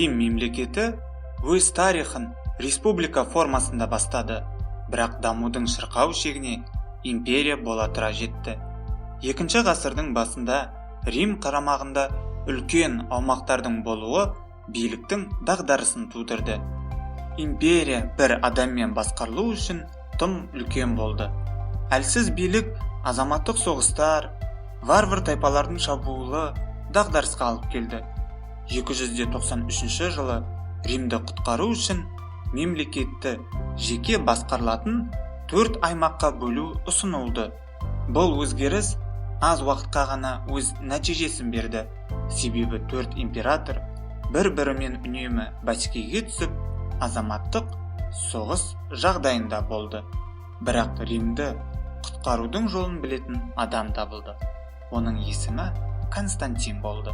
Рим мемлекеті өз тарихын республика формасында бастады, бірақ дамудың шырқау шегіне империя бола тұра жетті. Екінші ғасырдың басында Рим қарамағында үлкен аумақтардың болуы биліктің дағдарысын тудырды. Империя бір адаммен басқарылу үшін тым үлкен болды. Әлсіз билік, азаматтық соғыстар, варвар тайпалардың шабуылы дағдарысқа алып келді. 293 жылы Римді құтқару үшін мемлекетті жеке басқарылатын 4 аймаққа бөлу ұсынылды. Бұл өзгеріс аз уақытқа ғана өз нәтижесін берді. Себебі 4 император бір-бірімен үнемі бәсекеге түсіп, азаматтық соғыс жағдайында болды. Бірақ Римді құтқарудың жолын білетін адам табылды. Оның есімі Константин болды.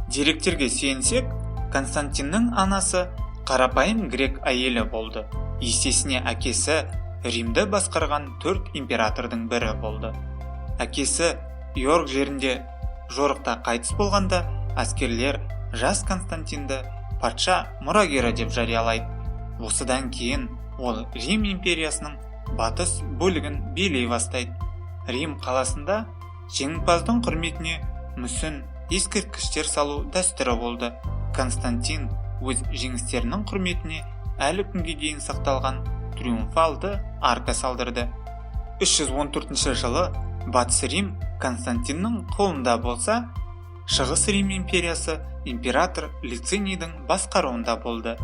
Деректерге сүйенсек, Константиннің анасы қарапайым грек әйелі болды. Есесіне әкесі Римді басқарған 4 императордың бірі болды. Әкесі Йорк жерінде жорықта қайтыс болғанда, әскерлер жас Константинді патша мұрагері деп жариялайды. Осыдан кейін ол Рим империясының батыс бөлігін билей бастайды. Рим қаласында жеңімпаздың құрметіне мүсін, ескерткіштер салу дәстүрі болды. Константин өз жеңістерінің құрметіне әлі күнге дейін сақталған триумфалды арка салдырды. 314 жылы Батыс Рим Константиннің қолында болса, Шығыс Рим империясы император Лицинийдің басқаруында болды.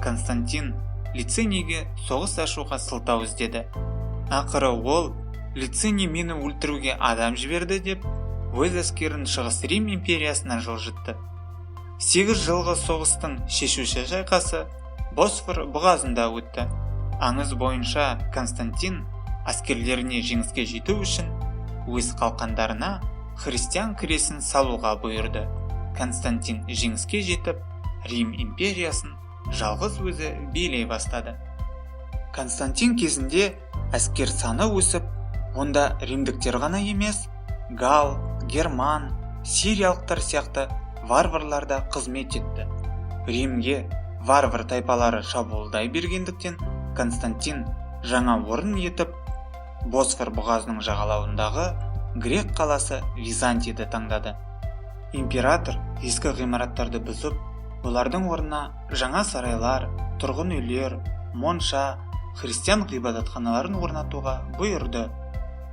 Константин Лицинийге соғыс ашуға сылтау іздеді. Ақыры ол Лициний мені өлтіруге адам жіберді деп, өз әскерін Шығыс Рим империясына жылжытты. 8 жылғы соғыстың шешуші шайқасы Босфор бұғазында өтті. Аңыз бойынша Константин әскерлеріне жеңіске жету үшін өз қалқандарына христиан кресін салуға бұйырды. Константин жеңіске жетіп, Рим империясын жалғыз өзі билей бастады. Константин кезінде әскер саны өсіп, онда римдіктер ғана емес, гал, герман, сириялықтар сияқты варварлар да қызмет етті. Римге варвар тайпалары шабуылдай бергендіктен Константин жаңа орын етіп, Босфор бұғазының жағалауындағы грек қаласы Византийді таңдады. Император ескі ғимараттарды бұзып, олардың орнына жаңа сарайлар, тұрғын үйлер, монша, христиан ғибадатханаларын орнатуға бұйырды.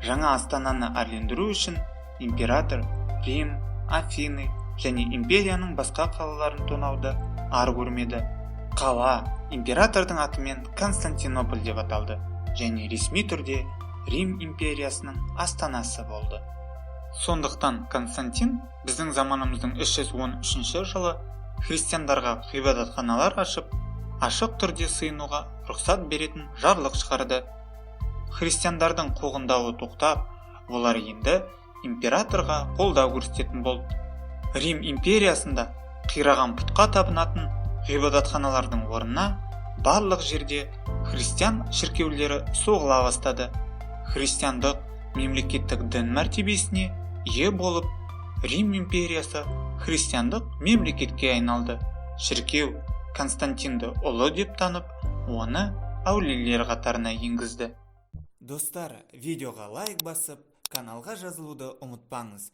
Жаңа астананы әрлендіру үшін император Рим, Афины және империяның басқа қалаларын тонауды ар көрмеді. Қала императордың атымен Константинополь деп аталды және ресми түрде Рим империясының астанасы болды. Сондықтан Константин біздің заманымыздың 313 жылы христиандарға ғибадатханалар ашып, ашық түрде сыйынуға рұқсат беретін жарлық шығарды. Христиандардың қуғындауы тоқтап, олар енді императорға қолдау көрсететін болды. Рим империясында қираған пұтқа табынатын ғибадатханалардың орнына барлық жерде христиан шіркеулері соғыла бастады. Христиандық мемлекеттік дін мәртебесіне ие болып, Рим империясы христиандық мемлекетке айналды. Шіркеу Константинді ұлы деп танып, оны әулиелер қатарына енгізді. Достар, видеоға лайк басып, каналға жазылуды ұмытпаңыз.